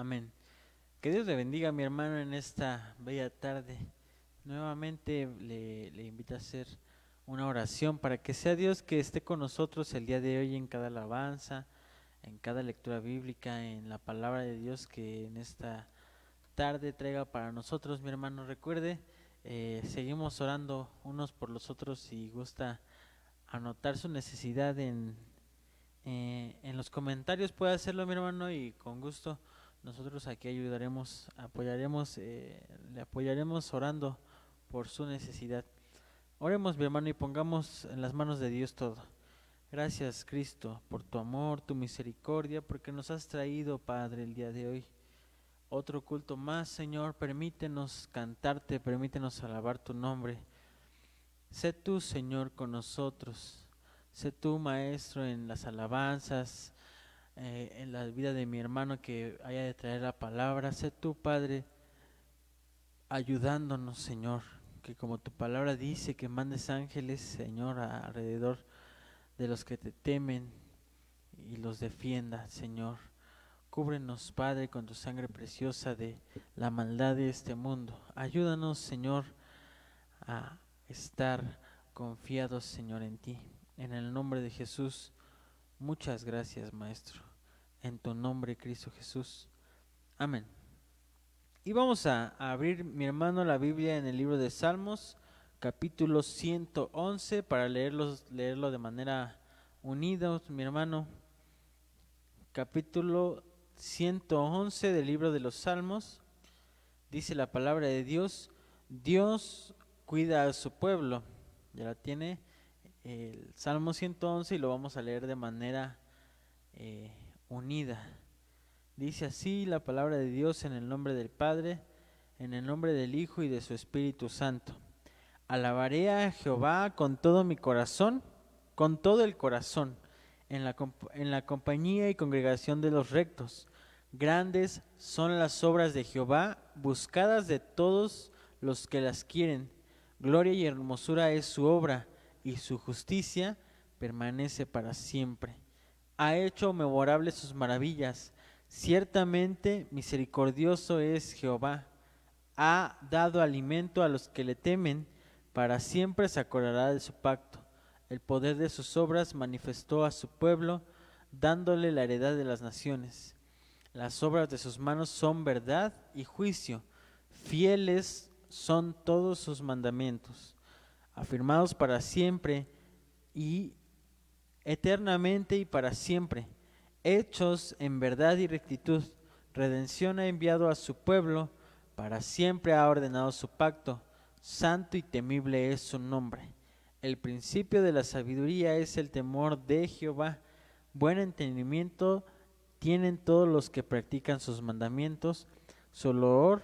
Amén. Que Dios le bendiga, mi hermano, en esta bella tarde. Nuevamente le invito a hacer una oración para que sea Dios que esté con nosotros el día de hoy en cada alabanza, en cada lectura bíblica, en la palabra de Dios que en esta tarde traiga para nosotros, mi hermano. Recuerde, seguimos orando unos por los otros. Si gusta anotar su necesidad en los comentarios, puede hacerlo, mi hermano, y con gusto nosotros aquí ayudaremos, le apoyaremos orando por su necesidad. Oremos, mi hermano, y pongamos en las manos de Dios todo. Gracias, Cristo, por tu amor, tu misericordia, porque nos has traído, Padre, el día de hoy otro culto más, Señor. Permítenos cantarte, permítenos alabar tu nombre. Sé tú, Señor, con nosotros. Sé tú, Maestro, en las alabanzas, en la vida de mi hermano que haya de traer la palabra. Sé tú, Padre, ayudándonos, Señor, que como tu palabra dice, que mandes ángeles, Señor, alrededor de los que te temen y los defienda, Señor. Cúbrenos, Padre, con tu sangre preciosa de la maldad de este mundo. Ayúdanos, Señor, a estar confiados, Señor, en ti. En el nombre de Jesús, muchas gracias, Maestro. En tu nombre, Cristo Jesús. Amén. Y vamos a abrir, mi hermano, la Biblia en el libro de Salmos, capítulo 111, para leerlo de manera unida, mi hermano. Capítulo 111 del libro de los Salmos. Dice la palabra de Dios: Dios cuida a su pueblo. Ya la tiene el Salmo 111 y lo vamos a leer de manera unida. Dice así la palabra de Dios: en el nombre del Padre, en el nombre del Hijo y de su Espíritu Santo. Alabaré a Jehová con todo mi corazón, con todo el corazón, en la compañía y congregación de los rectos. Grandes son las obras de Jehová, buscadas de todos los que las quieren. Gloria y hermosura es su obra, y su justicia permanece para siempre. Ha hecho memorables sus maravillas. Ciertamente misericordioso es Jehová. Ha dado alimento a los que le temen, para siempre se acordará de su pacto. El poder de sus obras manifestó a su pueblo, dándole la heredad de las naciones. Las obras de sus manos son verdad y juicio. Fieles son todos sus mandamientos, afirmados para siempre y eternamente y para siempre, hechos en verdad y rectitud. Redención ha enviado a su pueblo, para siempre ha ordenado su pacto. Santo y temible es su nombre. El principio de la sabiduría es el temor de Jehová. Buen entendimiento tienen todos los que practican sus mandamientos. Su olor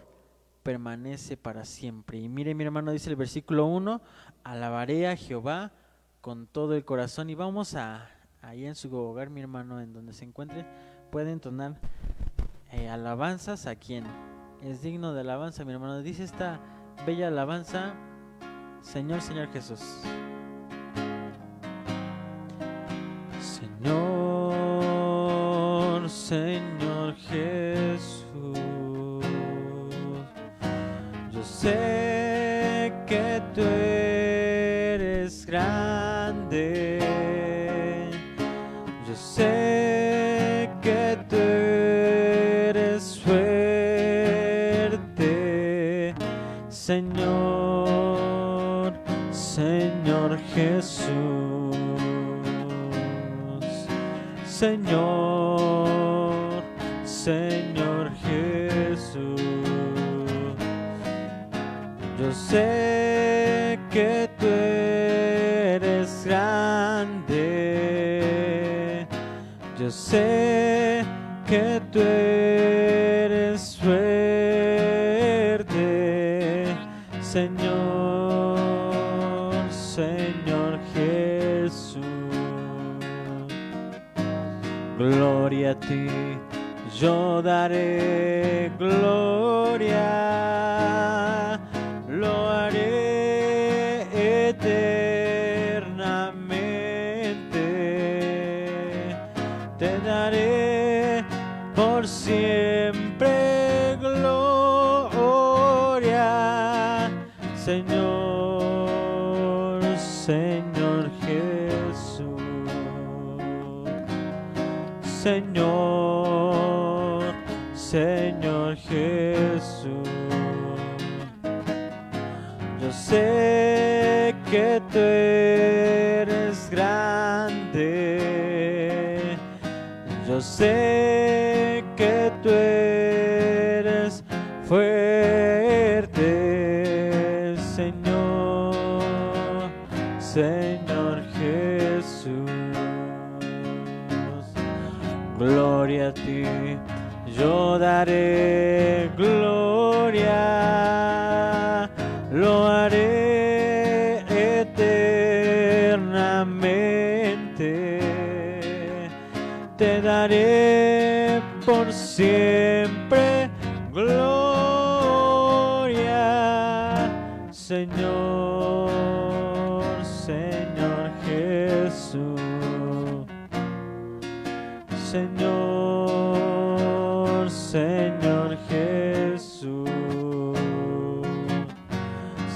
permanece para siempre. Y mire, mi hermano, dice el versículo 1: alabaré a Jehová con todo el corazón. Y vamos ahí en su hogar, mi hermano, en donde se encuentre, puede entonar alabanzas a quien es digno de alabanza, mi hermano. Dice esta bella alabanza: Señor, Señor Jesús. Señor, Señor Jesús, yo sé que tú eres grande, yo sé que tú eres fuerte, Señor, Señor Jesús. Señor, Señor Jesús, yo sé que tú eres grande, yo sé que tú eres fuerte, Señor, Señor Jesús. Gloria a ti, yo daré gloria, lo haré eternamente, te daré por siempre Señor Jesús. Señor, Señor Jesús. Yo sé que tú eres grande. Yo sé que tú eres fuerte, Señor, Señor Jesús. Gloria a ti, yo daré gloria, lo haré eternamente. Te daré por siempre gloria, Señor, Señor Jesús. Señor, Señor Jesús.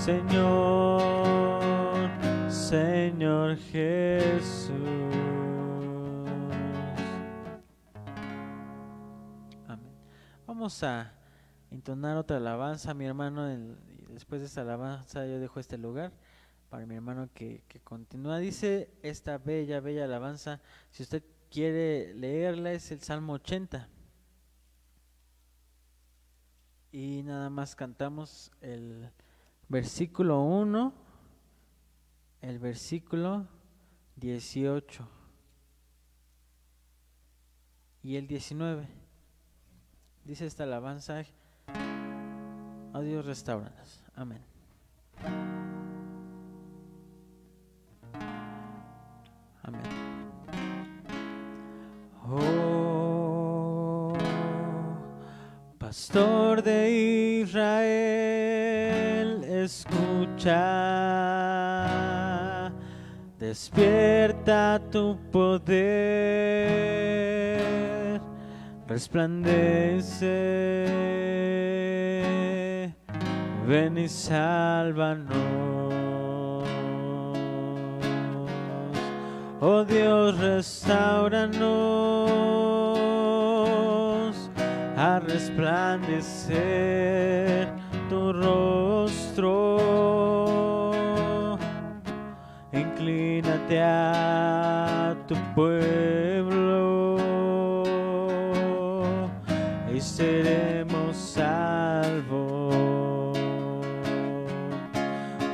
Señor, Señor Jesús. Amén. Vamos a entonar otra alabanza, mi hermano. Y después de esta alabanza yo dejo este lugar para mi hermano que continúa. Dice esta bella, bella alabanza. Si usted quiere leerla, es el Salmo 80. Y nada más cantamos el versículo 1, el versículo 18 y el 19. Dice esta alabanza: oh Dios, restáuranos. Amén. Amén. Oh, Pastor de Israel, escucha, despierta tu poder, resplandece, ven y sálvanos. Oh Dios, restáuranos, a resplandecer tu rostro. Inclínate a tu pueblo y seremos salvos.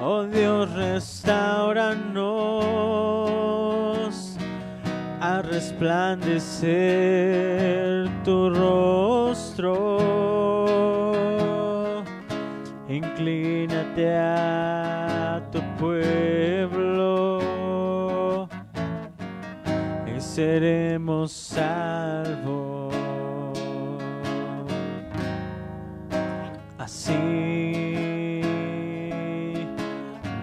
Oh Dios, restáuranos, a resplandecer tu rostro. Inclínate a tu pueblo y seremos salvos. Así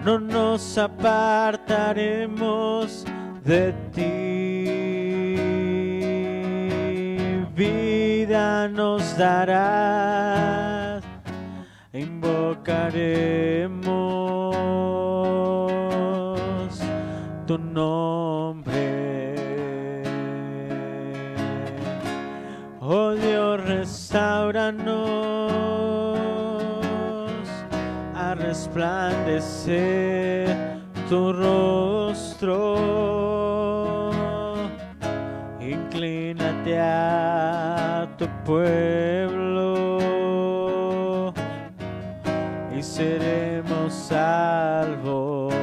no nos apartaremos de ti, vida nos darás, invocaremos tu nombre. Oh Dios, restáuranos, a resplandecer tu rostro. Inclínate a tu pueblo y seremos salvos.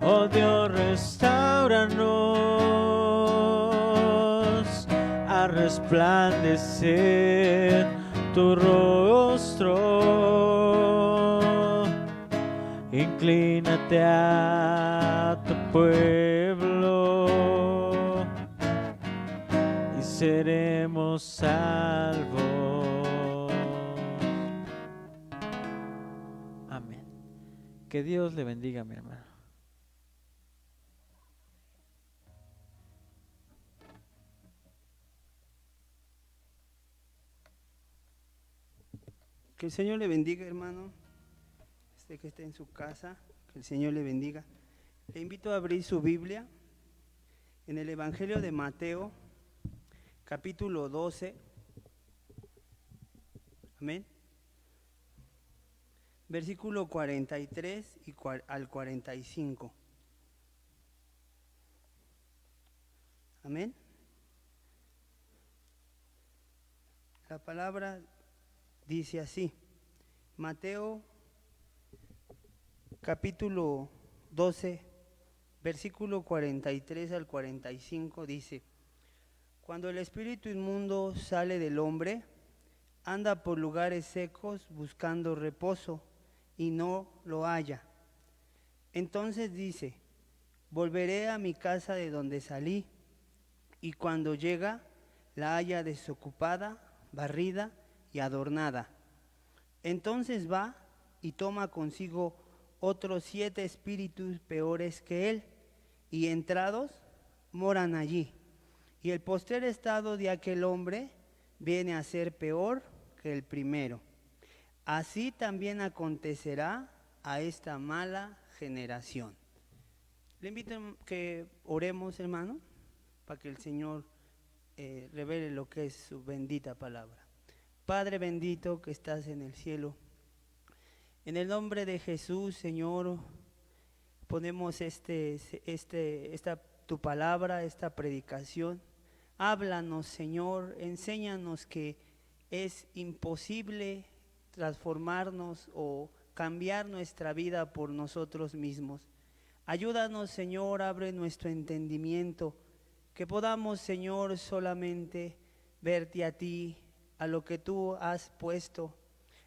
Oh Dios, restáuranos, a resplandecer tu rostro. Inclínate a tu pueblo y seremos salvos. Amén. Que Dios le bendiga, mi hermano. Que el Señor le bendiga, hermano. Usted que esté en su casa, que el Señor le bendiga. Le invito a abrir su Biblia en el Evangelio de Mateo, capítulo 12. Amén. Versículo 43 al 45. Amén. La palabra dice así. Mateo capítulo 12, versículo 43 al 45 dice: Cuando el espíritu inmundo sale del hombre, anda por lugares secos buscando reposo y no lo halla. Entonces dice: volveré a mi casa de donde salí. Y cuando llega, la halla desocupada, barrida y adornada. Entonces va y toma consigo otros 7 espíritus peores que él, y entrados moran allí. Y el postrer estado de aquel hombre viene a ser peor que el primero. Así también acontecerá a esta mala generación. Le invito a que oremos, hermano, para que el Señor revele lo que es su bendita palabra. Padre bendito que estás en el cielo, en el nombre de Jesús, Señor, ponemos tu palabra, esta predicación. Háblanos, Señor, enséñanos que es imposible transformarnos o cambiar nuestra vida por nosotros mismos. Ayúdanos, Señor, abre nuestro entendimiento, que podamos, Señor, solamente verte a ti, a lo que tú has puesto,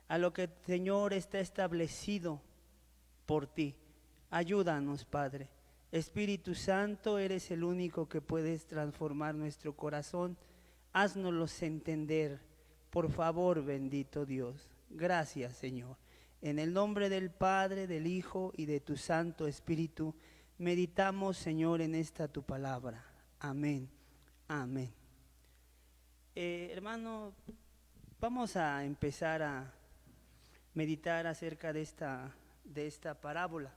a lo que, Señor, está establecido por ti. Ayúdanos, Padre. Espíritu Santo, eres el único que puedes transformar nuestro corazón. Haznoslos entender, por favor, bendito Dios. Gracias, Señor. En el nombre del Padre, del Hijo y de tu Santo Espíritu, meditamos, Señor, en esta tu palabra. Amén. Amén. Hermano, vamos a empezar a meditar acerca de esta parábola.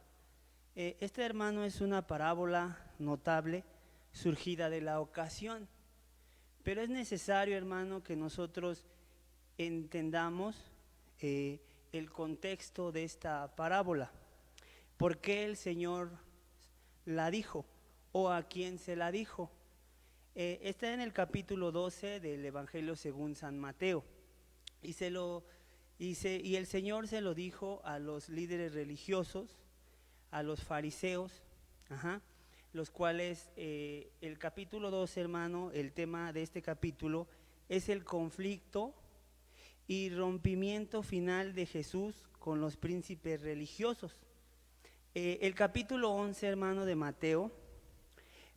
Este, hermano, es una parábola notable, surgida de la ocasión, pero es necesario, hermano, que nosotros entendamos el contexto de esta parábola. ¿Por qué el Señor la dijo o a quién se la dijo? Está en el capítulo 12 del Evangelio según San Mateo, y el Señor se lo dijo a los líderes religiosos, a los fariseos, los cuales el capítulo 12, hermano, el tema de este capítulo es el conflicto y rompimiento final de Jesús con los príncipes religiosos. El capítulo 11, hermano, de Mateo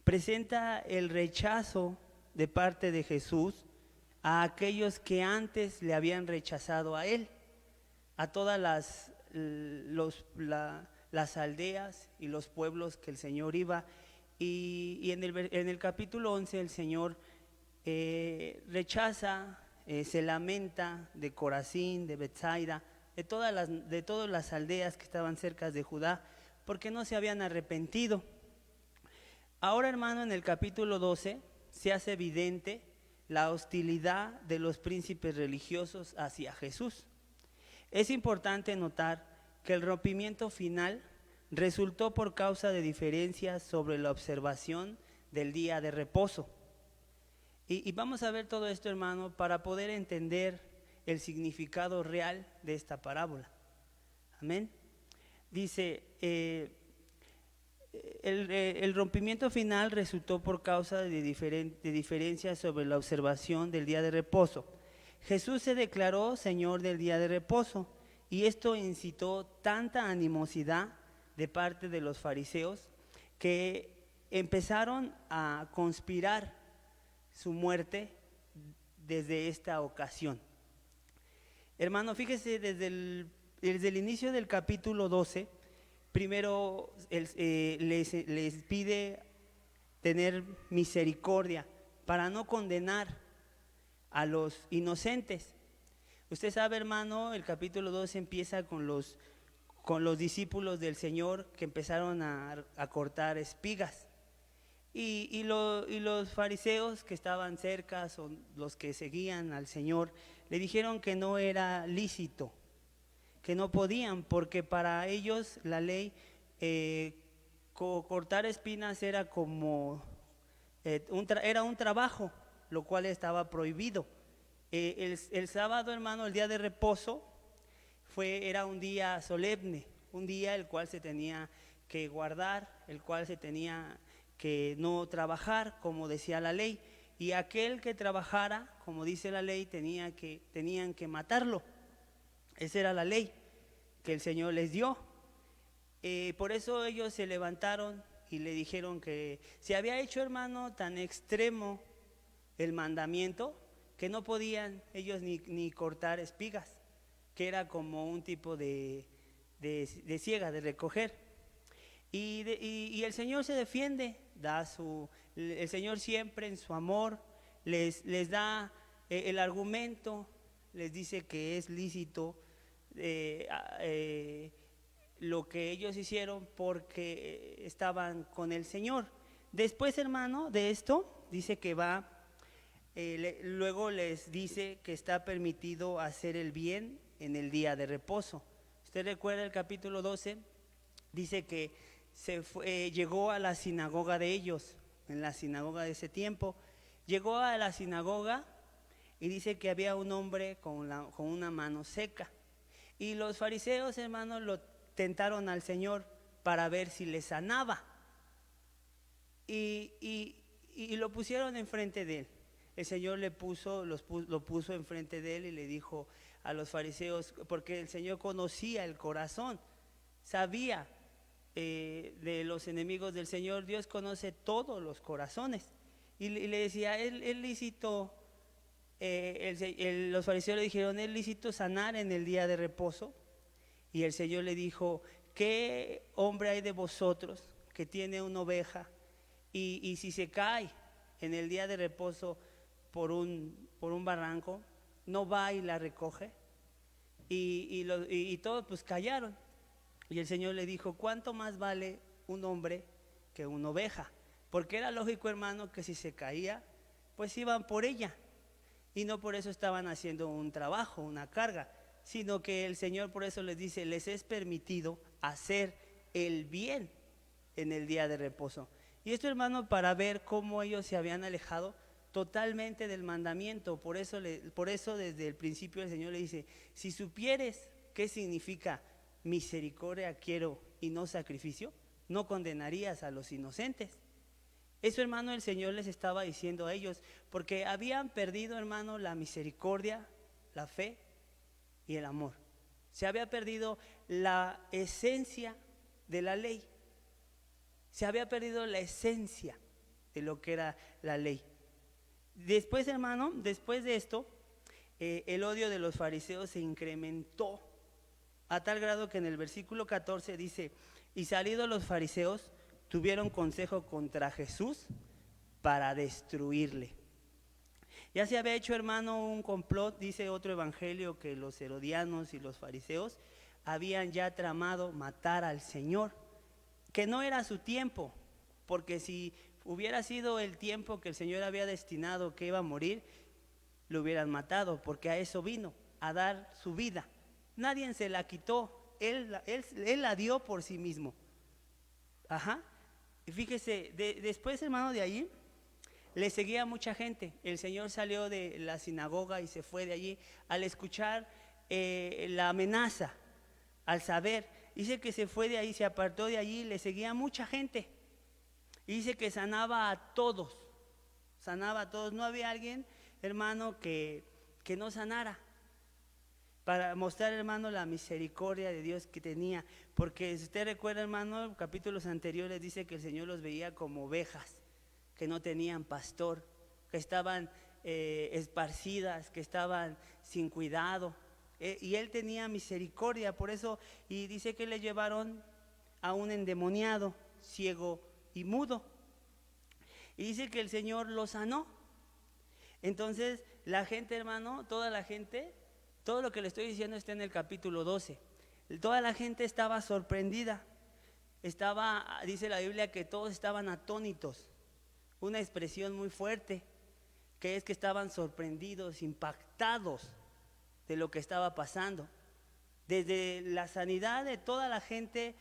presenta el rechazo de parte de Jesús a aquellos que antes le habían rechazado a él, a todas las aldeas y los pueblos que el Señor iba. Y en el capítulo 11 el Señor rechaza, se lamenta de Corazín, de Betsaida, de todas las aldeas que estaban cerca de Judá, porque no se habían arrepentido. Ahora, hermano, en el capítulo 12 se hace evidente la hostilidad de los príncipes religiosos hacia Jesús. Es importante notar que el rompimiento final resultó por causa de diferencias sobre la observación del día de reposo. Y vamos a ver todo esto, hermano, para poder entender el significado real de esta parábola. Amén. Dice, el rompimiento final resultó por causa de diferencias sobre la observación del día de reposo. Jesús se declaró Señor del día de reposo, y esto incitó tanta animosidad de parte de los fariseos que empezaron a conspirar su muerte desde esta ocasión. Hermano, fíjese, desde el inicio del capítulo 12, primero les pide tener misericordia para no condenar a los inocentes. Usted sabe, hermano, el capítulo 12 empieza con con los discípulos del Señor que empezaron a cortar espigas. Y los fariseos que estaban cerca, son los que seguían al Señor, le dijeron que no era lícito, que no podían, porque para ellos la ley, cortar espinas era como era un trabajo, lo cual estaba prohibido. El sábado, hermano, el día de reposo, era un día solemne, un día el cual se tenía que guardar, el cual se tenía que no trabajar, como decía la ley, y aquel que trabajara, como dice la ley, tenían que matarlo. Esa era la ley que el Señor les dio. Por eso ellos se levantaron y le dijeron que se había hecho, hermano, tan extremo el mandamiento que no podían ellos ni cortar espigas, que era como un tipo de siega, de recoger. Y el Señor se defiende, el Señor siempre en su amor les da el argumento, les dice que es lícito lo que ellos hicieron porque estaban con el Señor. Después, hermano, de esto, dice que luego les dice que está permitido hacer el bien en el día de reposo. Usted recuerda el capítulo 12, dice que llegó a la sinagoga de ellos, en la sinagoga de ese tiempo, llegó a la sinagoga y dice que había un hombre con una mano seca. Y los fariseos, hermanos, lo tentaron al Señor para ver si le sanaba. Y lo pusieron enfrente de él. El Señor lo puso enfrente de él y le dijo a los fariseos, porque el Señor conocía el corazón, sabía de los enemigos del Señor. Dios conoce todos los corazones. Y le decía, ¿es lícito? Los fariseos le dijeron, ¿es lícito sanar en el día de reposo? Y el Señor le dijo, ¿qué hombre hay de vosotros que tiene una oveja y si se cae en el día de reposo por un barranco, no va y la recoge? Y todos pues callaron. Y el Señor le dijo, ¿cuánto más vale un hombre que una oveja? Porque era lógico, hermano, que si se caía, pues iban por ella. Y no por eso estaban haciendo un trabajo, una carga, sino que el Señor por eso les dice, les es permitido hacer el bien en el día de reposo. Y esto, hermano, para ver cómo ellos se habían alejado totalmente del mandamiento. Por eso desde el principio el Señor le dice, si supieres qué significa misericordia quiero y no sacrificio, no condenarías a los inocentes. Eso, hermano, el Señor les estaba diciendo a ellos, porque habían perdido, hermano, la misericordia, la fe y el amor. Se había perdido la esencia de la ley. Se había perdido la esencia de lo que era la ley. Después, hermano, después de esto, el odio de los fariseos se incrementó a tal grado que en el versículo 14 dice, y salidos los fariseos, tuvieron consejo contra Jesús para destruirle. Ya se había hecho, hermano, un complot, dice otro evangelio, que los herodianos y los fariseos habían ya tramado matar al Señor, que no era su tiempo, porque si hubiera sido el tiempo que el Señor había destinado que iba a morir, lo hubieran matado, porque a eso vino, a dar su vida. Nadie se la quitó, él la dio por sí mismo. Ajá. Y fíjese, después, hermano, de allí le seguía mucha gente. El Señor salió de la sinagoga y se fue de allí al escuchar la amenaza, al saber. Dice que se fue de ahí, se apartó de allí, le seguía mucha gente. Y dice que sanaba a todos. No había alguien, hermano, que no sanara. Para mostrar, hermano, la misericordia de Dios que tenía. Porque si usted recuerda, hermano, capítulos anteriores dice que el Señor los veía como ovejas, que no tenían pastor, que estaban esparcidas, que estaban sin cuidado. Y Él tenía misericordia, por eso, y dice que le llevaron a un endemoniado, ciego y mudo. Y dice que el Señor lo sanó. Entonces, la gente, hermano, toda la gente, todo lo que le estoy diciendo está en el capítulo 12. Toda la gente estaba sorprendida. Dice la Biblia que todos estaban atónitos. Una expresión muy fuerte, que es que estaban sorprendidos, impactados de lo que estaba pasando. Desde la sanidad de toda la gente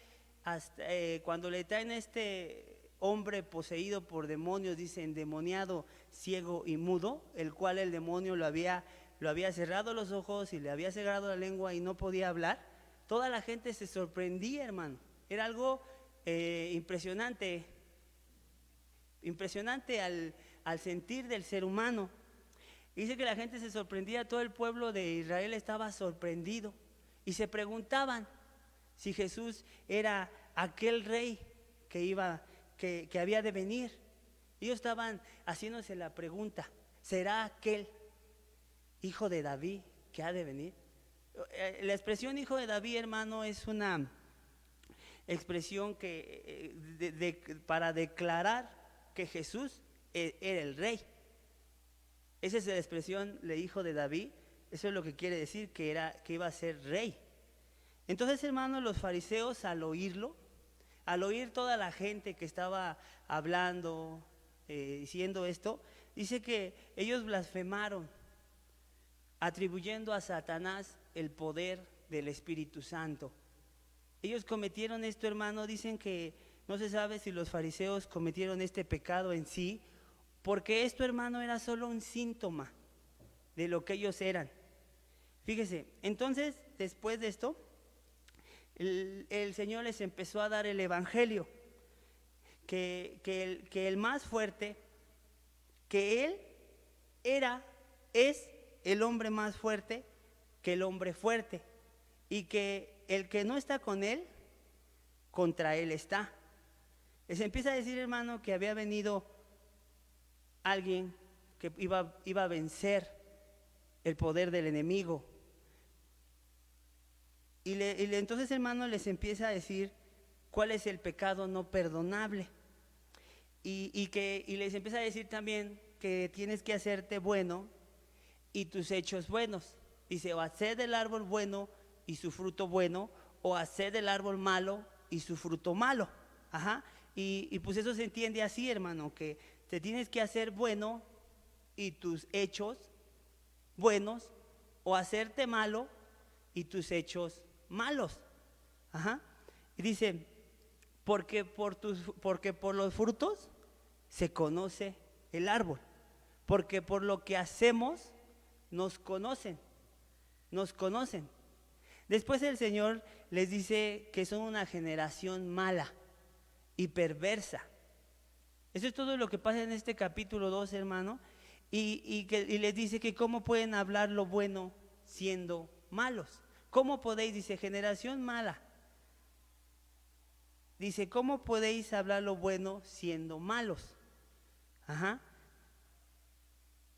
hasta cuando le traen este hombre poseído por demonios, dice endemoniado, ciego y mudo, el cual el demonio lo había cerrado los ojos y le había cerrado la lengua y no podía hablar. Toda la gente se sorprendía, hermano. Era algo impresionante al sentir del ser humano. Dice que la gente se sorprendía, todo el pueblo de Israel estaba sorprendido y se preguntaban si Jesús era aquel rey que había de venir. Ellos estaban haciéndose la pregunta, ¿será aquel hijo de David que ha de venir? La expresión hijo de David, hermano, es una expresión para declarar que Jesús era el rey. Esa es la expresión de hijo de David. Eso es lo que quiere decir, que iba a ser rey. Entonces, hermanos, los fariseos al oír toda la gente que estaba hablando, diciendo esto, dice que ellos blasfemaron, atribuyendo a Satanás el poder del Espíritu Santo. Ellos cometieron esto, hermano. Dicen que no se sabe si los fariseos cometieron este pecado en sí, porque esto, hermano, era solo un síntoma de lo que ellos eran. Fíjese, entonces, después de esto, el Señor les empezó a dar el evangelio, que el más fuerte, que Él es el hombre más fuerte que el hombre fuerte, y que el que no está con Él, contra Él está. Les empieza a decir, hermano, que había venido alguien que iba a vencer el poder del enemigo. Y entonces, hermano, les empieza a decir cuál es el pecado no perdonable. Y les empieza a decir también que tienes que hacerte bueno y tus hechos buenos. Dice, o hacer del árbol bueno y su fruto bueno, o hacer del árbol malo y su fruto malo. Ajá. Y pues eso se entiende así, hermano, que te tienes que hacer bueno y tus hechos buenos, o hacerte malo y tus hechos malos. Ajá. Y dice, porque por los frutos se conoce el árbol, porque por lo que hacemos nos conocen. Después el Señor les dice que son una generación mala y perversa. Eso es todo lo que pasa en este capítulo 2, hermano. Y les dice que cómo pueden hablar lo bueno siendo malos. ¿Cómo podéis? Dice, generación mala. Dice, ¿cómo podéis hablar lo bueno siendo malos? Ajá.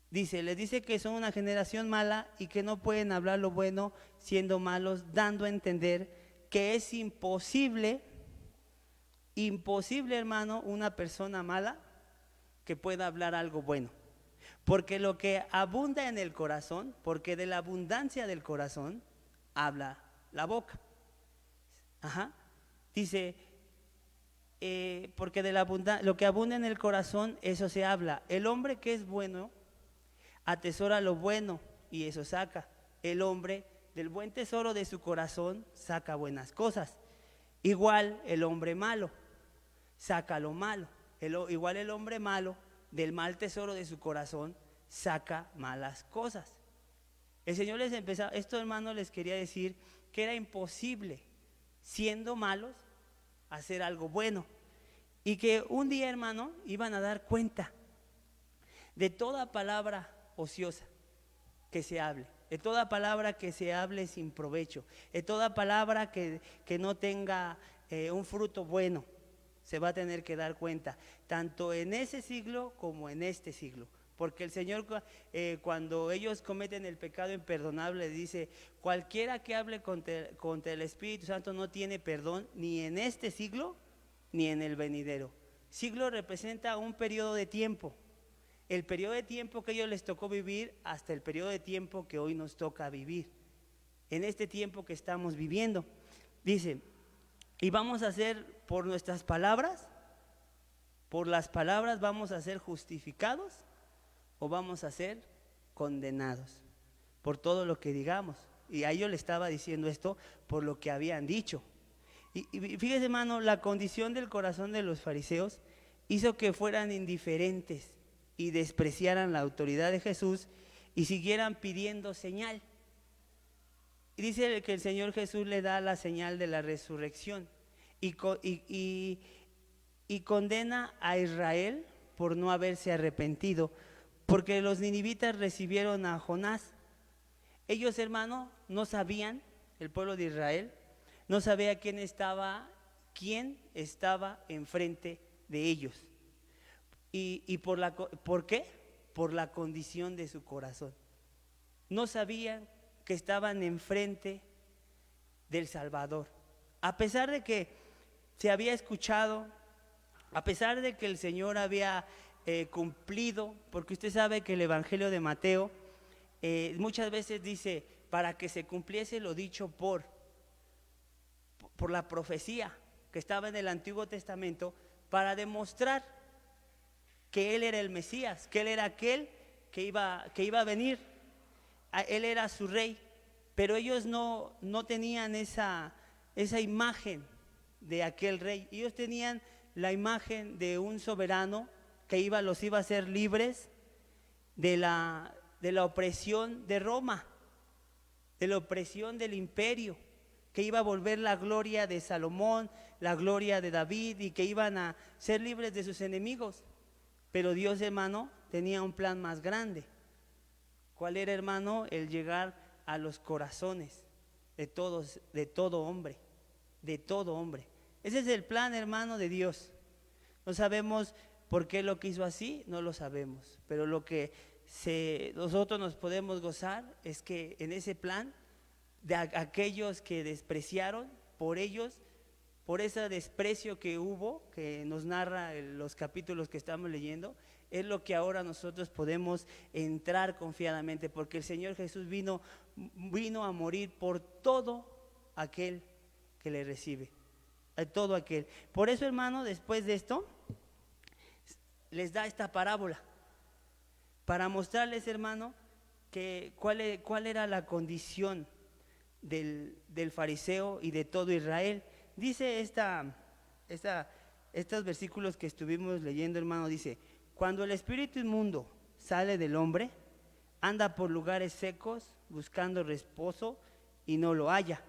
Dice, les dice que son una generación mala y que no pueden hablar lo bueno siendo malos, dando a entender que es imposible, hermano, una persona mala que pueda hablar algo bueno. Porque lo que abunda en el corazón, porque de la abundancia del corazón habla la boca. Ajá. Dice, porque de lo que abunda en el corazón, eso se habla. El hombre que es bueno atesora lo bueno y eso saca. El hombre del buen tesoro de su corazón saca buenas cosas. Igual el hombre malo saca lo malo. Igual el hombre malo del mal tesoro de su corazón saca malas cosas. El Señor les empezó, esto, hermano, les quería decir que era imposible, siendo malos, hacer algo bueno. Y que un día, hermano, iban a dar cuenta de toda palabra ociosa que se hable, de toda palabra que se hable sin provecho, de toda palabra que no tenga un fruto bueno. Se va a tener que dar cuenta, tanto en ese siglo como en este siglo. Porque el Señor, cuando ellos cometen el pecado imperdonable, dice, cualquiera que hable contra el Espíritu Santo no tiene perdón, ni en este siglo, ni en el venidero. Siglo representa un periodo de tiempo. El periodo de tiempo que a ellos les tocó vivir hasta el periodo de tiempo que hoy nos toca vivir. En este tiempo que estamos viviendo. Dice, y vamos a ser por nuestras palabras, por las palabras vamos a ser justificados o vamos a ser condenados por todo lo que digamos. Y a ellos le estaba diciendo esto por lo que habían dicho. Y fíjese, hermano, la condición del corazón de los fariseos hizo que fueran indiferentes y despreciaran la autoridad de Jesús y siguieran pidiendo señal. Y dice que el Señor Jesús le da la señal de la resurrección y condena a Israel por no haberse arrepentido, porque los ninivitas recibieron a Jonás. Ellos, hermano, no sabían, el pueblo de Israel no sabía quién estaba enfrente de ellos. ¿Por qué? Por la condición de su corazón. No sabían que estaban enfrente del Salvador. A pesar de que se había escuchado, a pesar de que el Señor había cumplido, porque usted sabe que el Evangelio de Mateo muchas veces dice, para que se cumpliese lo dicho por la profecía que estaba en el Antiguo Testamento, para demostrar que Él era el Mesías, que Él era aquel que iba a venir, Él era su rey, pero ellos no tenían esa imagen de aquel rey. Ellos tenían la imagen de un soberano que los iba a hacer libres de la opresión de Roma, de la opresión del imperio, que iba a volver la gloria de Salomón, la gloria de David, y que iban a ser libres de sus enemigos. Pero Dios, hermano, tenía un plan más grande. ¿Cuál era, hermano? El llegar a los corazones de todos, de todo hombre. Ese es el plan, hermano, de Dios. No sabemos por qué lo quiso así, no lo sabemos, pero lo que nosotros nos podemos gozar es que en ese plan de aquellos que despreciaron, por ellos, por ese desprecio que hubo, que nos narra los capítulos que estamos leyendo, es lo que ahora nosotros podemos entrar confiadamente, porque el Señor Jesús vino a morir por todo aquel que le recibe, a todo aquel. Por eso, hermano, después de esto les da esta parábola para mostrarles, hermano, que cuál era la condición del fariseo y de todo Israel. Dice estos versículos que estuvimos leyendo, hermano, dice: cuando el espíritu inmundo sale del hombre, anda por lugares secos buscando reposo y no lo halla.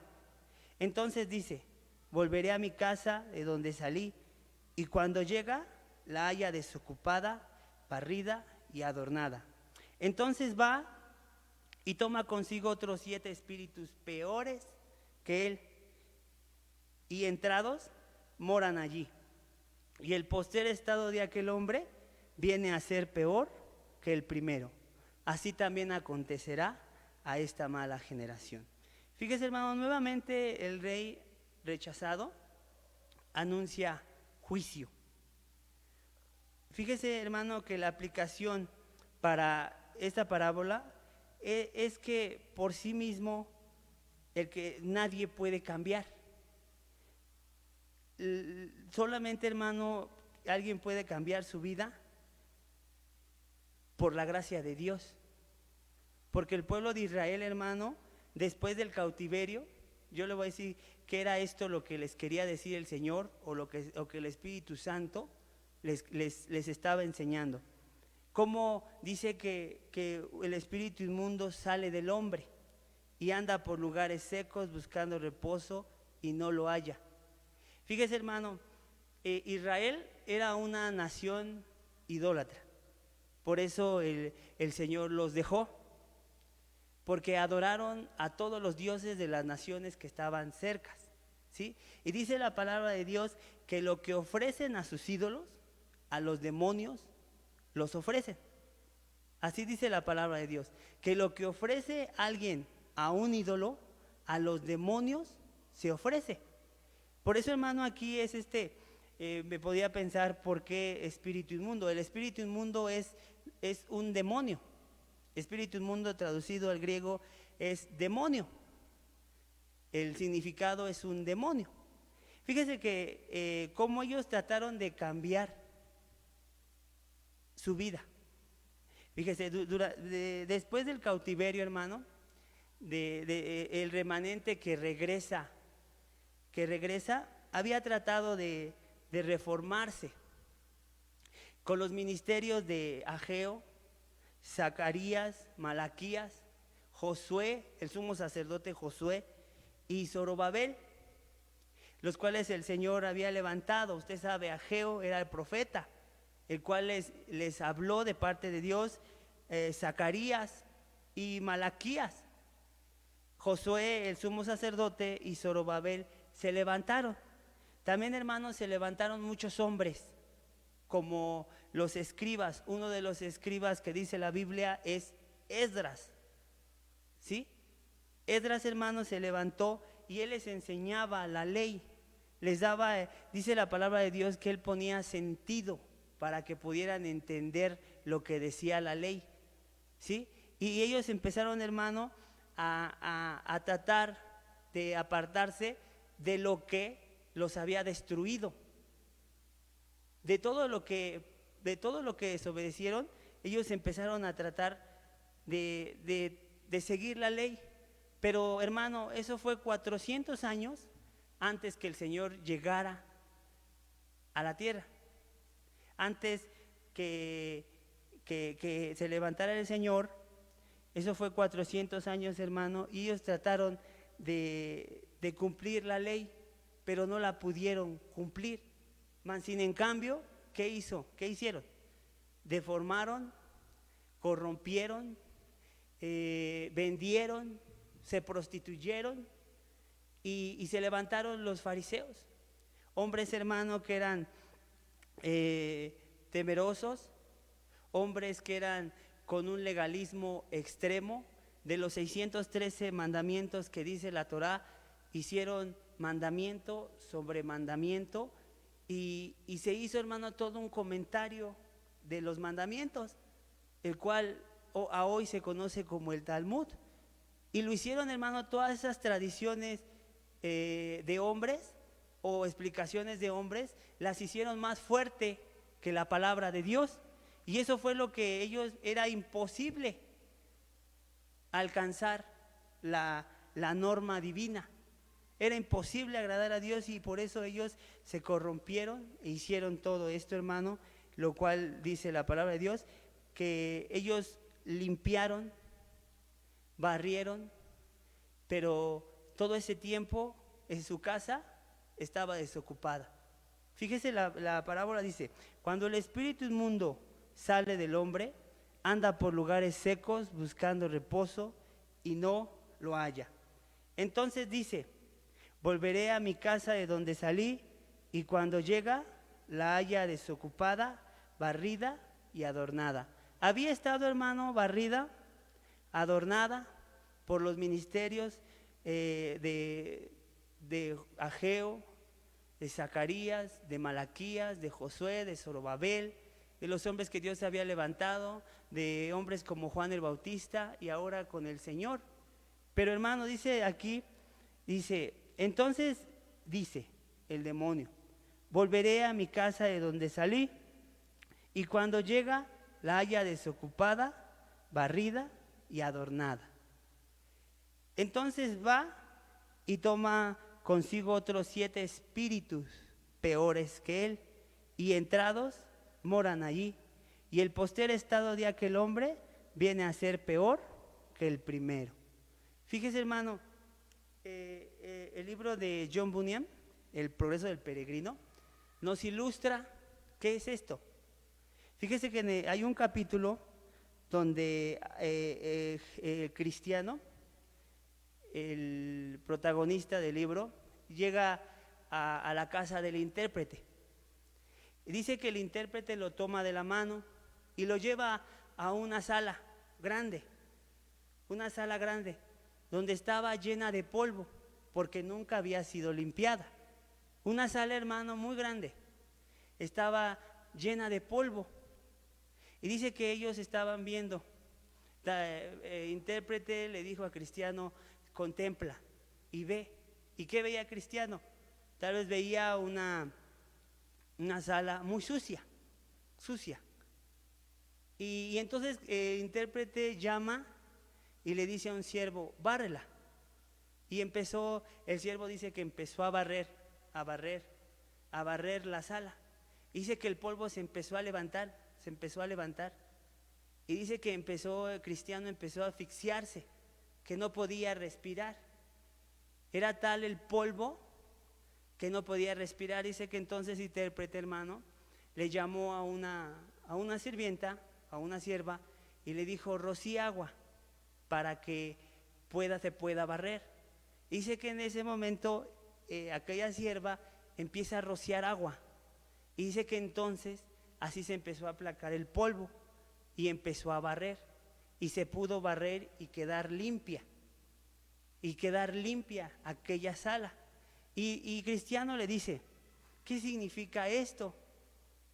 Entonces dice: volveré a mi casa de donde salí, y cuando llega la halla desocupada, barrida y adornada. Entonces va y toma consigo otros 7 espíritus peores que él, y entrados moran allí. Y el postrer estado de aquel hombre viene a ser peor que el primero. Así también acontecerá a esta mala generación. Fíjese, hermano, nuevamente el rey rechazado anuncia juicio. Fíjese, hermano, que la aplicación para esta parábola es que por sí mismo el que nadie puede cambiar. Solamente, hermano, alguien puede cambiar su vida por la gracia de Dios. Porque el pueblo de Israel, hermano, después del cautiverio, yo le voy a decir que era esto lo que les quería decir el Señor, o que el Espíritu Santo les estaba enseñando. Cómo dice que el espíritu inmundo sale del hombre y anda por lugares secos buscando reposo y no lo halla. Fíjese, hermano, Israel era una nación idólatra. Por eso el Señor los dejó, porque adoraron a todos los dioses de las naciones que estaban cercas, ¿sí? Y dice la palabra de Dios que lo que ofrecen a sus ídolos, a los demonios, los ofrecen. Así dice la palabra de Dios, que lo que ofrece alguien a un ídolo, a los demonios se ofrece. Por eso, hermano, aquí es me podía pensar por qué espíritu inmundo. El espíritu inmundo es un demonio. Espíritu inmundo traducido al griego es demonio. el significado es un demonio. Fíjese que cómo ellos trataron de cambiar su vida. Fíjese, después del cautiverio, hermano, el remanente que regresa, había tratado de reformarse con los ministerios de Ageo, Zacarías, Malaquías, Josué, el sumo sacerdote Josué, y Zorobabel, los cuales el Señor había levantado. Usted sabe, Ageo era el profeta, el cual les habló de parte de Dios. Zacarías y Malaquías, Josué, el sumo sacerdote, y Zorobabel se levantaron. También, hermanos, se levantaron muchos hombres, como los escribas. Uno de los escribas que dice la Biblia es Esdras, ¿sí? Esdras, hermanos, se levantó y él les enseñaba la ley. Les daba, dice la palabra de Dios, que él ponía sentido para que pudieran entender lo que decía la ley, ¿sí? Y ellos empezaron, hermano, a tratar de apartarse de lo que los había destruido. De todo lo que desobedecieron, ellos empezaron a tratar de seguir la ley. Pero, hermano, eso fue 400 años antes que el Señor llegara a la tierra. Antes que se levantara el Señor, eso fue 400 años, hermano, y ellos trataron de cumplir la ley, pero no la pudieron cumplir. Sin en cambio, ¿qué hicieron? Deformaron, corrompieron, vendieron, se prostituyeron y se levantaron los fariseos, hombres, hermano, que eran temerosos, hombres que eran con un legalismo extremo. De los 613 mandamientos que dice la Torá, hicieron mandamiento sobre mandamiento, y se hizo, hermano, todo un comentario de los mandamientos, el cual a hoy se conoce como el Talmud. Y lo hicieron, hermano, todas esas tradiciones de hombres o explicaciones de hombres, las hicieron más fuerte que la palabra de Dios. Y eso fue lo que ellos, era imposible alcanzar la norma divina. Era imposible agradar a Dios, y por eso ellos se corrompieron e hicieron todo esto, hermano, lo cual dice la palabra de Dios, que ellos limpiaron, barrieron, pero todo ese tiempo en su casa estaba desocupada. Fíjese, la parábola dice: cuando el espíritu inmundo sale del hombre, anda por lugares secos buscando reposo y no lo halla. Entonces dice: volveré a mi casa de donde salí, y cuando llega la halla desocupada, barrida y adornada. Había estado, hermano, barrida, adornada por los ministerios de Ageo, de Zacarías, de Malaquías, de Josué, de Zorobabel, de los hombres que Dios había levantado, de hombres como Juan el Bautista, y ahora con el Señor. Pero, hermano, dice aquí, entonces dice el demonio: volveré a mi casa de donde salí, y cuando llega la halla desocupada, barrida y adornada. Entonces va y toma consigo otros 7 espíritus peores que él, y entrados moran allí, y el postrer estado de aquel hombre viene a ser peor que el primero. Fíjese, hermano, el libro de John Bunyan, El progreso del peregrino, nos ilustra qué es esto. Fíjese que hay un capítulo donde el cristiano, el protagonista del libro, llega a la casa del intérprete. Y dice que el intérprete lo toma de la mano y lo lleva a una sala grande, donde estaba llena de polvo, porque nunca había sido limpiada. Una sala, hermano, muy grande, estaba llena de polvo. Y dice que ellos estaban viendo. El intérprete le dijo a Cristiano: contempla y ve. ¿Y qué veía Cristiano? Tal vez veía una sala muy sucia. Y entonces el intérprete llama y le dice a un siervo, bárrela. Y el siervo dice que empezó a barrer la sala. Dice que el polvo se empezó a levantar. Y dice que Cristiano empezó a asfixiarse, que no podía respirar. Era tal el polvo que no podía respirar. Dice que entonces el intérprete, hermano, le llamó a una sirvienta, a una sierva, y le dijo, rocía agua para que se pueda barrer. Dice que en ese momento aquella sierva empieza a rociar agua. Y dice que entonces así se empezó a aplacar el polvo y empezó a barrer. Y se pudo barrer y quedar limpia aquella sala. Y Cristiano le dice, ¿qué significa esto?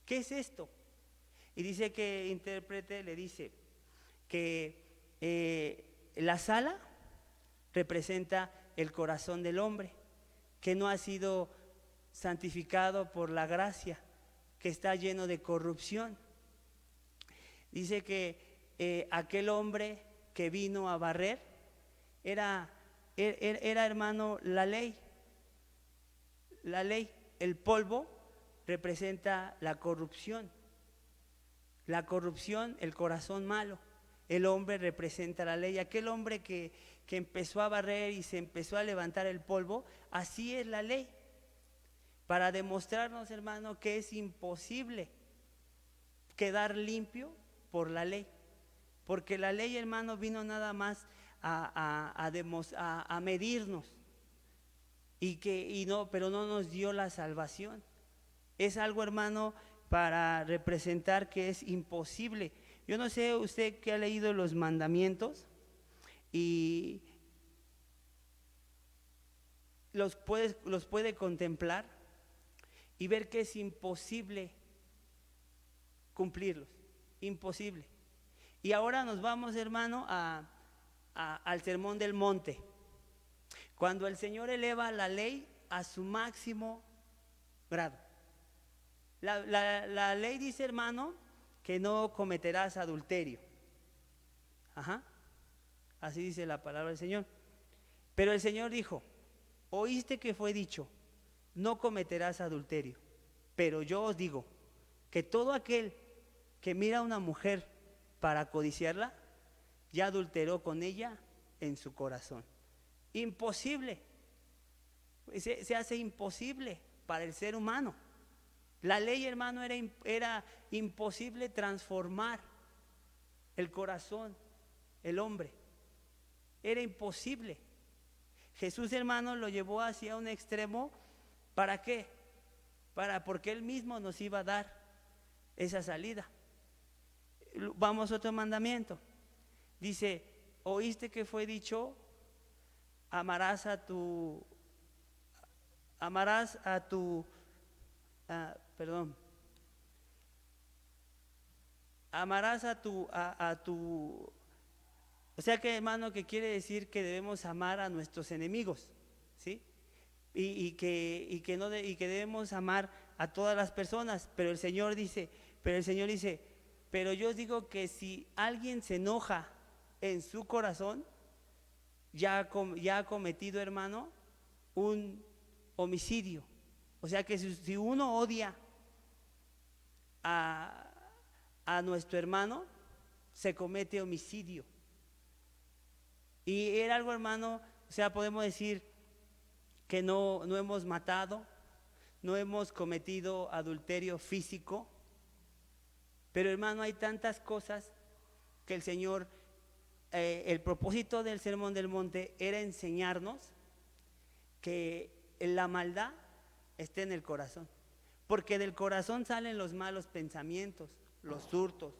¿Qué es esto? Y dice que el intérprete le dice que la sala representa el corazón del hombre, que no ha sido santificado por la gracia, que está lleno de corrupción. Dice que aquel hombre que vino a barrer era hermano la ley. El polvo representa la corrupción, el corazón malo. El hombre representa la ley. Aquel hombre que empezó a barrer y se empezó a levantar el polvo, así es la ley, para demostrarnos, hermano, que es imposible quedar limpio por la ley, porque la ley, hermano, vino nada más a medirnos, pero no nos dio la salvación. Es algo, hermano, para representar que es imposible. Yo no sé usted que ha leído los mandamientos y los puede contemplar y ver que es imposible cumplirlos, imposible. Y ahora nos vamos, hermano, al Sermón del Monte, cuando el Señor eleva la ley a su máximo grado. La ley dice, hermano, que no cometerás adulterio. Así dice la palabra del Señor. Pero el Señor dijo, oíste que fue dicho, no cometerás adulterio. Pero yo os digo que todo aquel que mira a una mujer para codiciarla, ya adulteró con ella en su corazón. Imposible. Se hace imposible para el ser humano. La ley, hermano, era imposible transformar el corazón, el hombre. Era imposible. Jesús, hermano, lo llevó hacia un extremo. ¿Para qué? Porque Él mismo nos iba a dar esa salida. Vamos a otro mandamiento. Dice, oíste que fue dicho, amarás a tu o sea que, hermano, que quiere decir que debemos amar a nuestros enemigos, ¿sí? Y que debemos amar a todas las personas, pero el Señor dice, pero yo os digo que si alguien se enoja en su corazón, ya ha cometido, hermano, un homicidio. O sea que si uno odia a nuestro hermano, se comete homicidio. Y era algo, hermano, o sea, podemos decir que no hemos matado, no hemos cometido adulterio físico, pero, hermano, hay tantas cosas que el Señor, el propósito del Sermón del Monte era enseñarnos que la maldad está en el corazón, porque del corazón salen los malos pensamientos, los hurtos,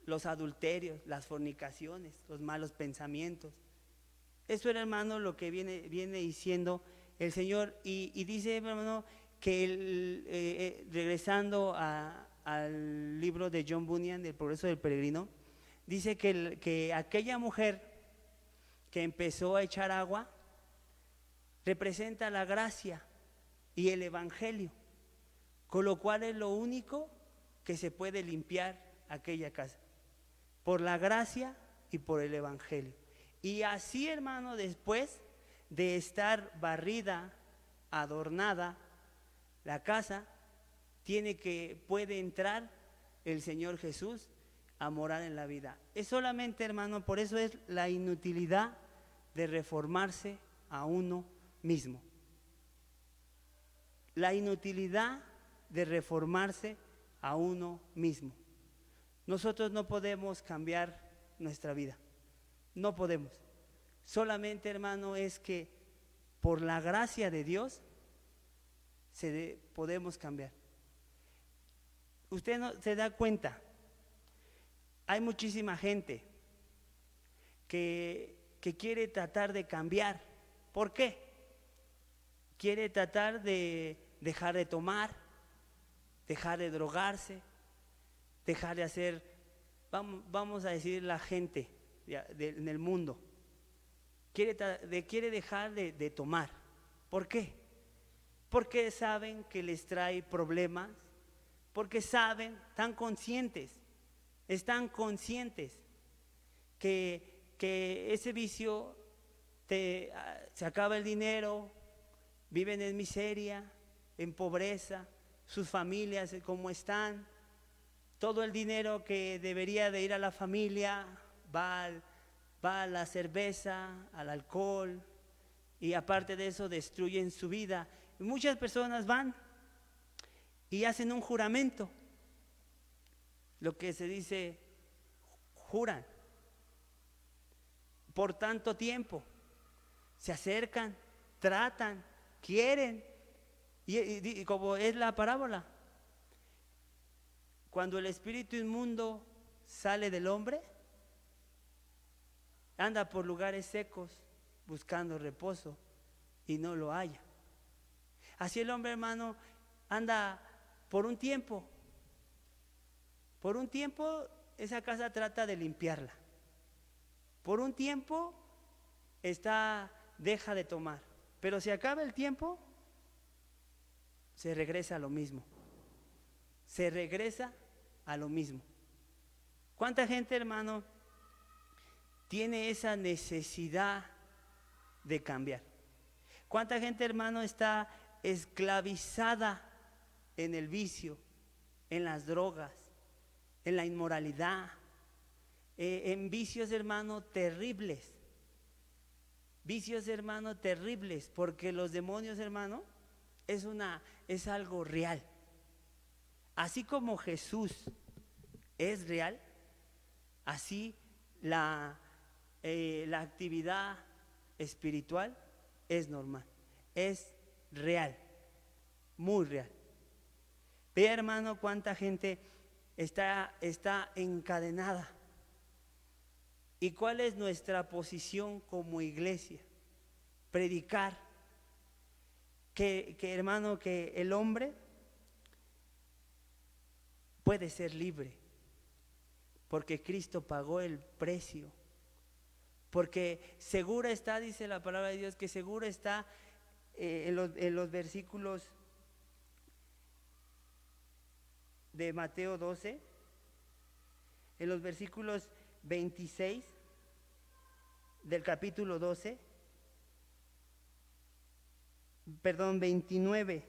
los adulterios, las fornicaciones, los malos pensamientos. Eso era, hermano, lo que viene diciendo el Señor. Y dice, hermano, que regresando al libro de John Bunyan, del Progreso del Peregrino, dice que aquella mujer que empezó a echar agua representa la gracia y el evangelio, con lo cual es lo único que se puede limpiar aquella casa, por la gracia y por el evangelio. Y así, hermano, después de estar barrida, adornada, la casa puede entrar el Señor Jesús a morar en la vida. Es solamente, hermano, por eso es la inutilidad de reformarse a uno mismo. La inutilidad de reformarse a uno mismo. Nosotros no podemos cambiar nuestra vida, no podemos. Solamente, hermano, es que por la gracia de Dios podemos cambiar. Usted no se da cuenta, hay muchísima gente que quiere tratar de cambiar. ¿Por qué? Quiere tratar de dejar de tomar, dejar de drogarse, dejar de hacer, vamos a decir, la gente en el mundo. Quiere dejar de tomar. ¿Por qué? Porque saben que les trae problemas, porque saben, están conscientes que ese vicio se acaba el dinero, viven en miseria, en pobreza, sus familias como están, todo el dinero que debería de ir a la familia va a la cerveza, al alcohol, y aparte de eso destruyen su vida. Y muchas personas van y hacen un juramento, lo que se dice, juran por tanto tiempo, se acercan, tratan, quieren, y como es la parábola, cuando el espíritu inmundo sale del hombre, anda por lugares secos buscando reposo y no lo halla. Así el hombre, hermano, anda por un tiempo esa casa trata de limpiarla, por un tiempo deja de tomar, pero si acaba el tiempo se regresa a lo mismo, ¿Cuánta gente, hermano, tiene esa necesidad de cambiar? ¿Cuánta gente, hermano, está esclavizada en el vicio, en las drogas, en la inmoralidad, en vicios, hermano, terribles? Vicios, hermano, terribles, porque los demonios, hermano, es algo real. Así como Jesús es real, así la actividad espiritual es normal, es real, muy real. Ve, hermano, cuánta gente está encadenada. ¿Y cuál es nuestra posición como iglesia? Predicar que hermano, que el hombre puede ser libre, porque Cristo pagó el precio, porque segura está, dice la palabra de Dios, que segura está en los versículos de Mateo 12, en los versículos 26 del capítulo 12, 29,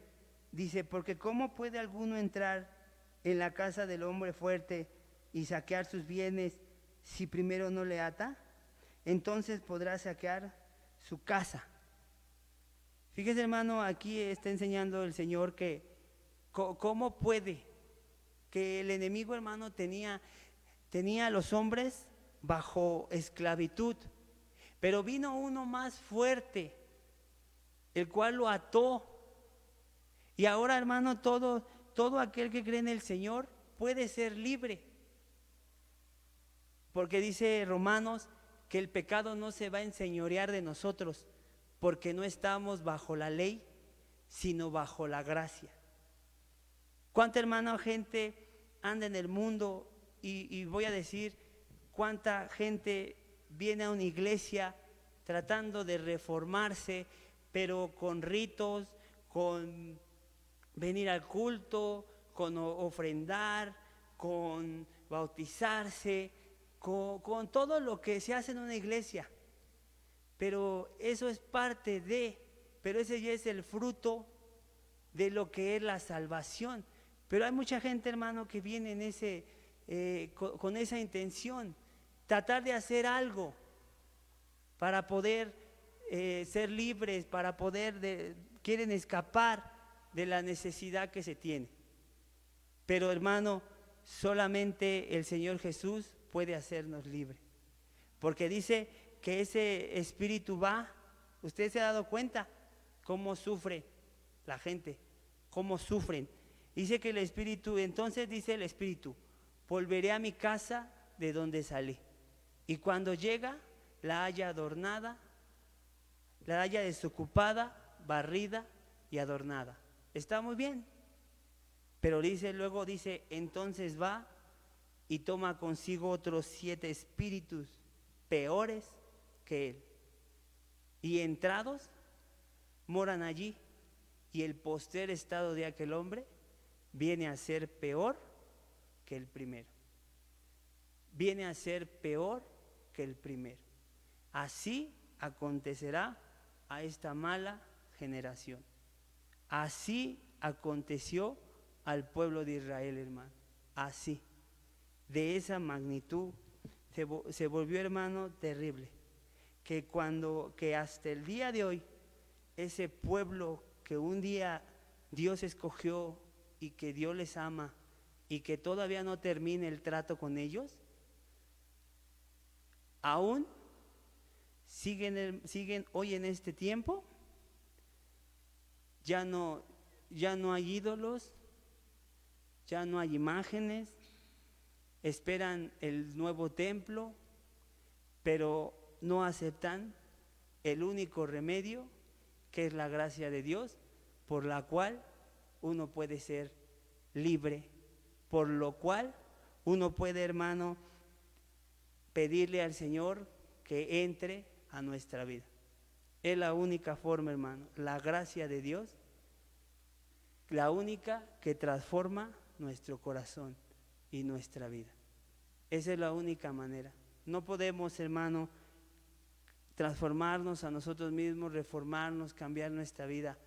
dice: porque ¿cómo puede alguno entrar en la casa del hombre fuerte y saquear sus bienes si primero no le ata? Entonces podrá saquear su casa. Fíjese, hermano, aquí está enseñando el Señor que cómo puede, que el enemigo, hermano, tenía a los hombres bajo esclavitud, pero vino uno más fuerte, el cual lo ató. Y ahora, hermano, todo aquel que cree en el Señor puede ser libre, porque dice Romanos que el pecado no se va a enseñorear de nosotros, porque no estamos bajo la ley, sino bajo la gracia. ¿Cuánta, hermano, gente anda en el mundo? Y voy a decir, cuánta gente viene a una iglesia tratando de reformarse, pero con ritos, con venir al culto, con ofrendar, con bautizarse, con todo lo que se hace en una iglesia. Pero eso es parte de, pero ese ya es el fruto de lo que es la salvación. Pero hay mucha gente, hermano, que viene con esa intención, tratar de hacer algo para poder ser libres, para poder, quieren escapar de la necesidad que se tiene. Pero, hermano, solamente el Señor Jesús puede hacernos libres, porque dice que ese espíritu va. Usted se ha dado cuenta cómo sufre la gente, cómo sufren. Dice que el espíritu, entonces dice el espíritu, volveré a mi casa de donde salí, y cuando llega la haya adornada, la haya desocupada, barrida y adornada. Está muy bien, pero luego dice, entonces va y toma consigo otros 7 espíritus peores que él, y entrados moran allí, y el postrer estado de aquel hombre viene a ser peor que el primero. Viene a ser peor que el primero. Así acontecerá a esta mala generación. Así aconteció al pueblo de Israel, hermano. Así, de esa magnitud, se volvió, hermano, terrible. Que hasta el día de hoy, ese pueblo que un día Dios escogió y que Dios les ama y que todavía no termine el trato con ellos, aún siguen hoy en este tiempo. Ya no hay ídolos, ya no hay imágenes, esperan el nuevo templo, pero no aceptan el único remedio, que es la gracia de Dios, por la cual uno puede ser libre, por lo cual uno puede, hermano, pedirle al Señor que entre a nuestra vida. Es la única forma, hermano, la gracia de Dios, la única que transforma nuestro corazón y nuestra vida. Esa es la única manera. No podemos, hermano, transformarnos a nosotros mismos, reformarnos, cambiar nuestra vida,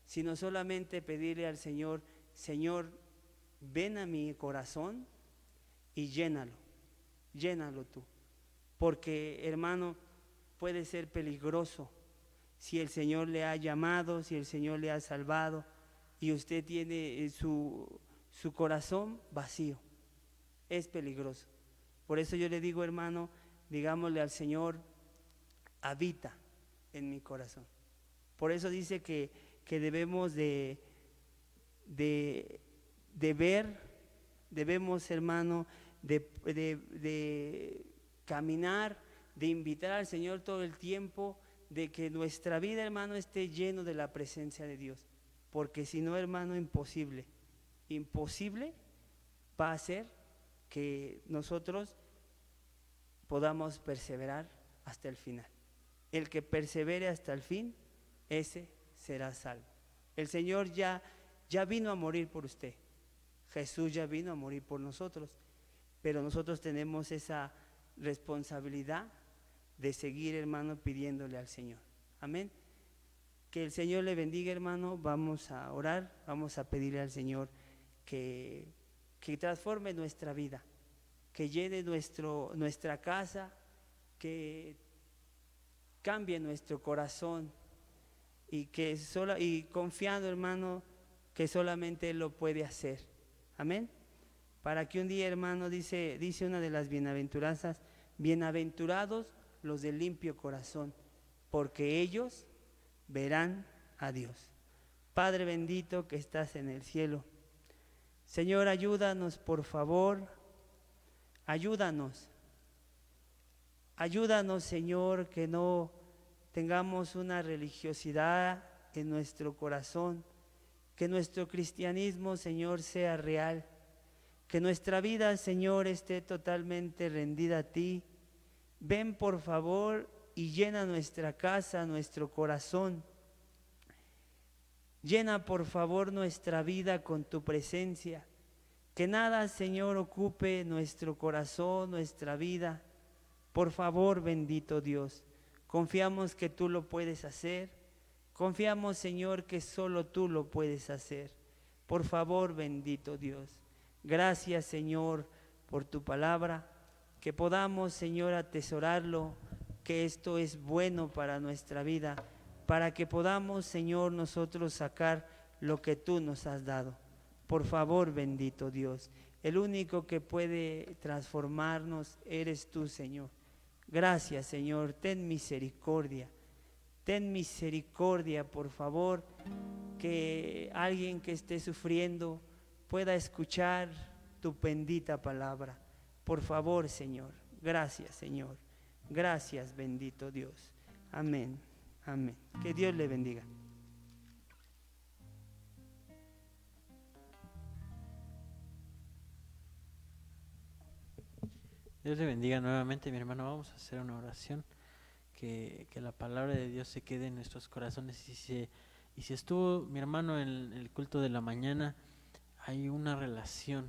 sino solamente pedirle al Señor, Señor, ven a mi corazón y llénalo tú. Porque, hermano, puede ser peligroso si el Señor le ha llamado, si el Señor le ha salvado y usted tiene su corazón vacío. Es peligroso. Por eso yo le digo, hermano, digámosle al Señor, habita en mi corazón. Por eso dice que debemos de ver, debemos, hermano, de caminar, de invitar al Señor todo el tiempo, de que nuestra vida, hermano, esté lleno de la presencia de Dios, porque si no, hermano, imposible va a ser que nosotros podamos perseverar hasta el final. El que persevere hasta el fin, ese será salvo. El Señor ya vino a morir por usted, Jesús ya vino a morir por nosotros, pero nosotros tenemos esa responsabilidad de seguir, hermano, pidiéndole al Señor. Amén. Que el Señor le bendiga, hermano. Vamos a orar, vamos a pedirle al Señor que transforme nuestra vida, que llene nuestra casa, que cambie nuestro corazón y confiando, hermano, que solamente Él lo puede hacer. Amén. Para que un día, hermano, dice una de las bienaventuranzas, bienaventurados los de limpio corazón, porque ellos verán a Dios. Padre bendito que estás en el cielo, Señor, ayúdanos, por favor, ayúdanos, Señor, que no tengamos una religiosidad en nuestro corazón, que nuestro cristianismo, Señor, sea real, que nuestra vida, Señor, esté totalmente rendida a ti. Ven, por favor, y llena nuestra casa, nuestro corazón, Llena por favor nuestra vida con tu presencia. Que nada, Señor, ocupe nuestro corazón, nuestra vida. Por favor, bendito Dios, confiamos que tú lo puedes hacer. Confiamos, Señor, que solo tú lo puedes hacer. Por favor, bendito Dios. Gracias, Señor, por tu palabra. Que podamos, Señor, atesorarlo, que esto es bueno para nuestra vida, para que podamos, Señor, nosotros sacar lo que tú nos has dado. Por favor, bendito Dios, el único que puede transformarnos eres tú, Señor. Gracias, Señor, ten misericordia. Ten misericordia, por favor, que alguien que esté sufriendo pueda escuchar tu bendita palabra. Por favor, Señor. Gracias, Señor. Gracias, bendito Dios. Amén. Amén. Que Dios le bendiga. Dios le bendiga nuevamente, mi hermano. Vamos a hacer una oración, que la palabra de Dios se quede en nuestros corazones. Y si estuvo mi hermano en el culto de la mañana, hay una relación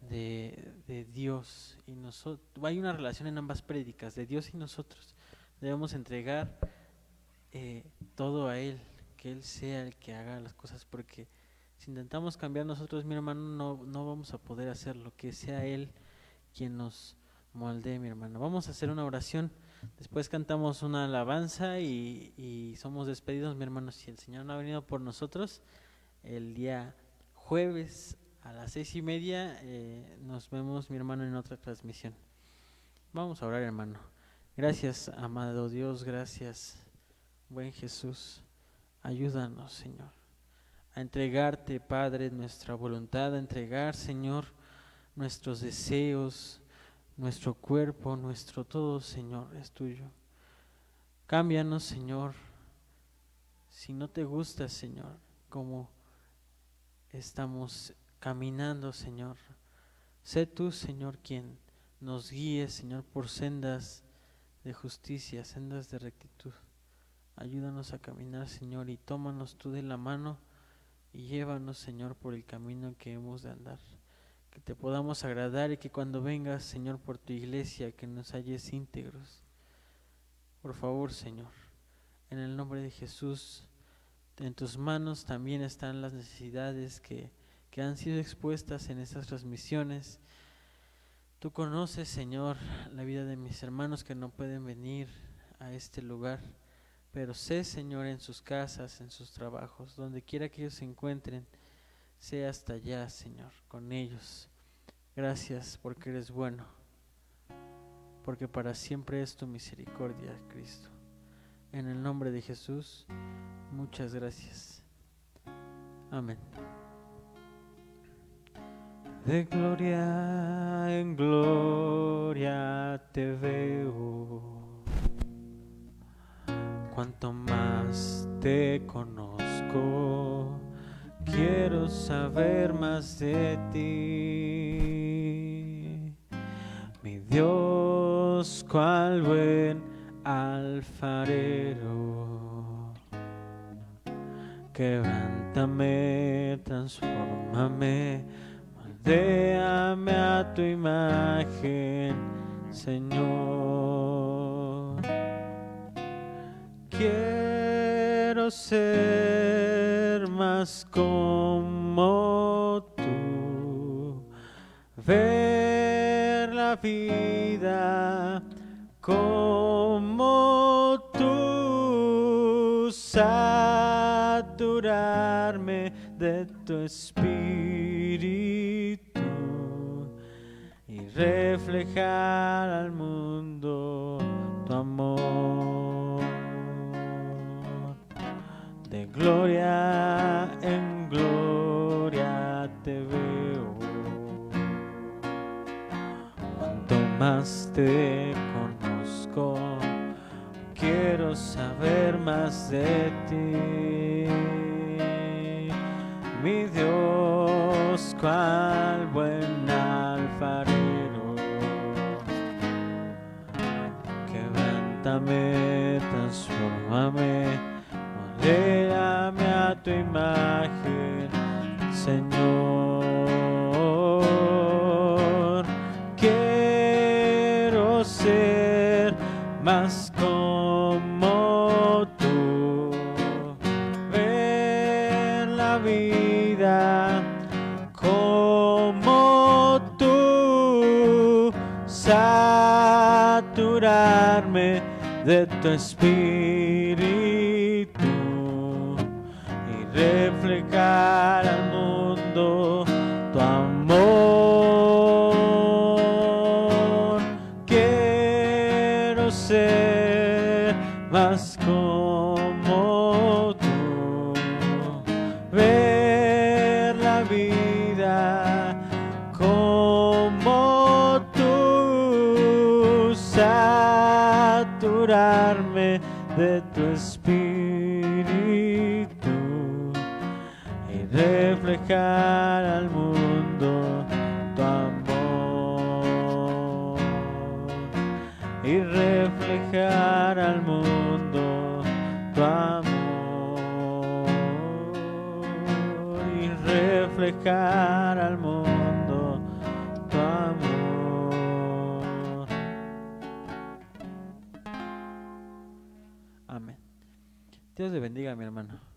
de Dios y nosotros. Hay una relación en ambas prédicas, de Dios y nosotros. Debemos entregar todo a Él, que Él sea el que haga las cosas, porque si intentamos cambiar nosotros, mi hermano, no vamos a poder hacerlo. Que sea Él quien nos moldee, mi hermano. Vamos a hacer una oración, después cantamos una alabanza y somos despedidos, mi hermano. Si el Señor no ha venido por nosotros, el día jueves a las 6:30 nos vemos, mi hermano, en otra transmisión. Vamos a orar, hermano. Gracias, amado Dios, gracias, buen Jesús. Ayúdanos, Señor, a entregarte, Padre, nuestra voluntad, a entregar, Señor, nuestros deseos, nuestro cuerpo, nuestro todo, Señor, es tuyo. Cámbianos, Señor, si no te gusta, Señor, como estamos caminando, Señor. Sé tú, Señor, quien nos guíe, Señor, por sendas de justicia, sendas de rectitud. Ayúdanos a caminar, Señor, y tómanos tú de la mano y llévanos, Señor, por el camino que hemos de andar. Que te podamos agradar y que cuando vengas, Señor, por tu iglesia, que nos halles íntegros. Por favor, Señor, en el nombre de Jesús, en tus manos también están las necesidades que han sido expuestas en estas transmisiones. Tú conoces, Señor, la vida de mis hermanos que no pueden venir a este lugar, pero sé, Señor, en sus casas, en sus trabajos, donde quiera que ellos se encuentren, sé hasta allá, Señor, con ellos. Gracias porque eres bueno, porque para siempre es tu misericordia, Cristo. En el nombre de Jesús, muchas gracias. Amén. De gloria en gloria te veo, cuanto más te conozco, quiero saber más de ti. Mi Dios, cual buen alfarero, quebrántame, transfórmame, moldéame a tu imagen, Señor. Quiero ser más como tú, ver la vida como tú, saturarme de tu espíritu y reflejar al mundo tu amor. De gloria en gloria te veo, cuanto más te conozco, quiero saber más de ti. Mi Dios, cual buen alfarero, quebrántame, transfórmame, moldéame a tu imagen, Señor. Quiero ser más como tú, ver la vida como tú, saturarme de tu espíritu y reflejar al mundo tu amor. Quiero ser más como tú, ver la vida como tú, saturarme de tu espíritu y reflejar al mundo tu amor, y reflejar al mundo tu amor, y reflejar al mundo tu amor. Amén. Dios te bendiga, mi hermano.